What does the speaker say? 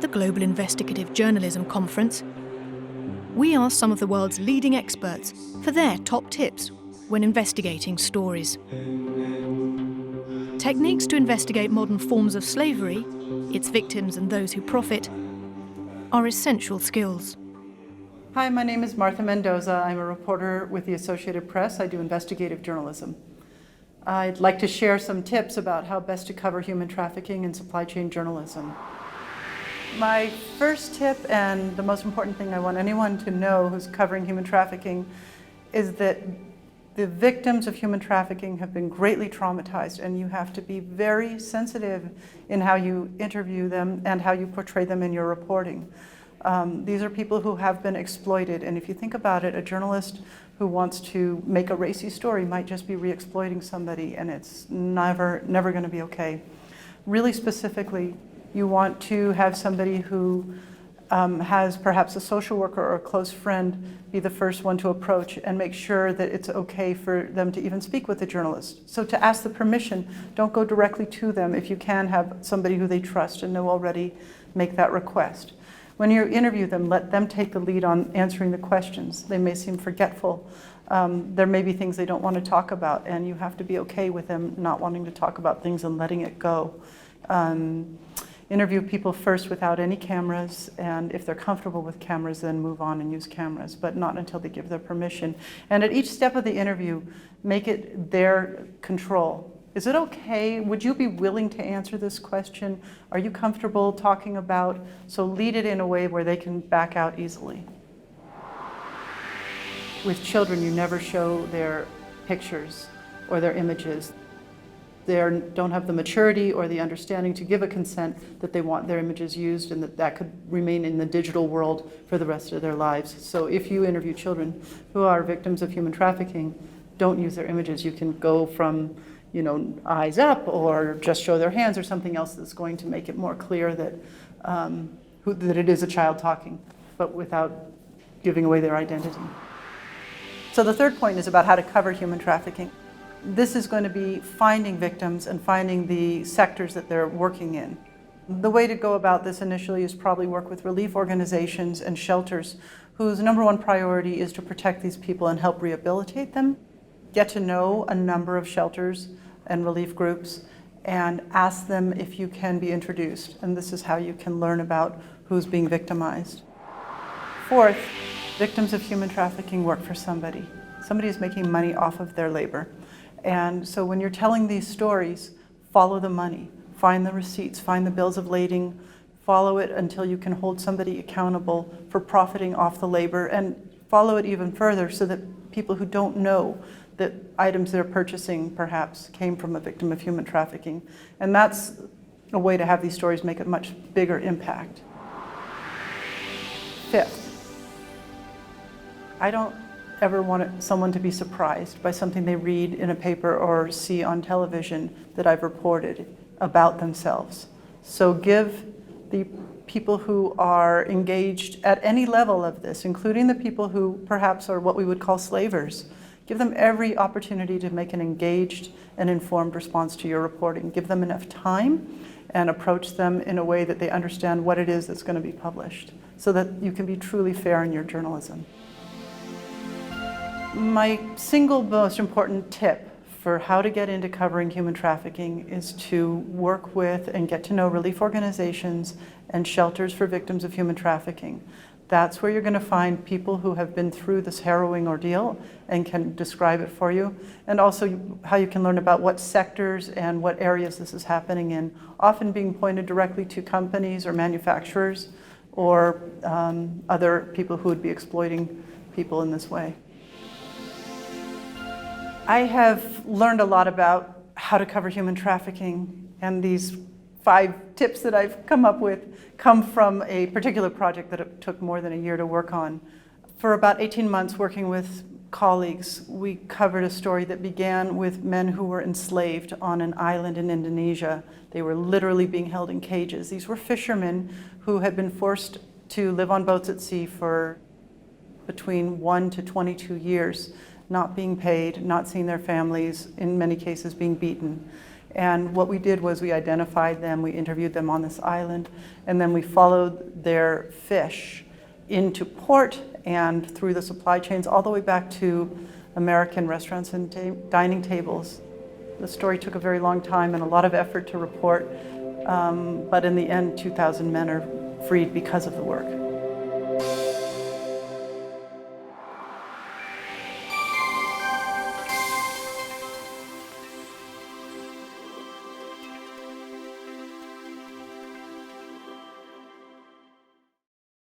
the Global Investigative Journalism Conference, we asked some of the world's leading experts for their top tips when investigating stories. Techniques to investigate modern forms of slavery, its victims and those who profit, are essential skills. Hi, my name is Martha Mendonza. I'm a reporter with the Associated Press. I do investigative journalism. I'd like to share some tips about how best to cover human trafficking in supply chain journalism. My first tip, and the most important thing I want anyone to know who's covering human trafficking, is that the victims of human trafficking have been greatly traumatized, and you have to be very sensitive in how you interview them and how you portray them in your reporting. These are people who have been exploited, and if you think about it, a journalist who wants to make a racy story might just be re-exploiting somebody, and it's never going to be okay. Really specifically, you want to have somebody who has perhaps a social worker or a close friend be the first one to approach and make sure that it's okay for them to even speak with the journalist. So to ask the permission, don't go directly to them. If you can have somebody who they trust and know already, make that request. When you interview them, let them take the lead on answering the questions. They may seem forgetful. There may be things they don't want to talk about, and you have to be okay with them not wanting to talk about things and letting it go. Interview people first without any cameras, and if they're comfortable with cameras, then move on and use cameras, but not until they give their permission. And at each step of the interview, make it their control. Is it okay? Would you be willing to answer this question? Are you comfortable talking about? So lead it in a way where they can back out easily. With children, you never show their pictures or their images. They don't have the maturity or the understanding to give a consent that they want their images used, and that could remain in the digital world for the rest of their lives. So if you interview children who are victims of human trafficking, don't use their images. You can go from, eyes up, or just show their hands, or something else that's going to make it more clear that that it is a child talking, but without giving away their identity. So the third point is about how to cover human trafficking. This is going to be finding victims and finding the sectors that they're working in. The way to go about this initially is probably work with relief organizations and shelters whose number one priority is to protect these people and help rehabilitate them. Get to know a number of shelters and relief groups and ask them if you can be introduced. And this is how you can learn about who's being victimized. Fourth, victims of human trafficking work for somebody. Somebody is making money off of their labor. And so when you're telling these stories, follow the money, find the receipts, find the bills of lading, follow it until you can hold somebody accountable for profiting off the labor, and follow it even further so that people who don't know that items they're purchasing perhaps came from a victim of human trafficking. And that's a way to have these stories make a much bigger impact. Fifth, I don't ever want someone to be surprised by something they read in a paper or see on television that I've reported about themselves. So give the people who are engaged at any level of this, including the people who perhaps are what we would call slavers, give them every opportunity to make an engaged and informed response to your reporting. Give them enough time and approach them in a way that they understand what it is that's going to be published, so that you can be truly fair in your journalism. My single most important tip for how to get into covering human trafficking is to work with and get to know relief organizations and shelters for victims of human trafficking. That's where you're going to find people who have been through this harrowing ordeal and can describe it for you, and also how you can learn about what sectors and what areas this is happening in, often being pointed directly to companies or manufacturers or other people who would be exploiting people in this way. I have learned a lot about how to cover human trafficking, and these 5 tips that I've come up with come from a particular project that it took more than a year to work on. For about 18 months working with colleagues, we covered a story that began with men who were enslaved on an island in Indonesia. They were literally being held in cages. These were fishermen who had been forced to live on boats at sea for between 1 to 22 years. Not being paid, not seeing their families, in many cases being beaten. And what we did was we identified them, we interviewed them on this island, and then we followed their fish into port and through the supply chains all the way back to American restaurants and dining tables. The story took a very long time and a lot of effort to report, but in the end, 2,000 men are freed because of the work.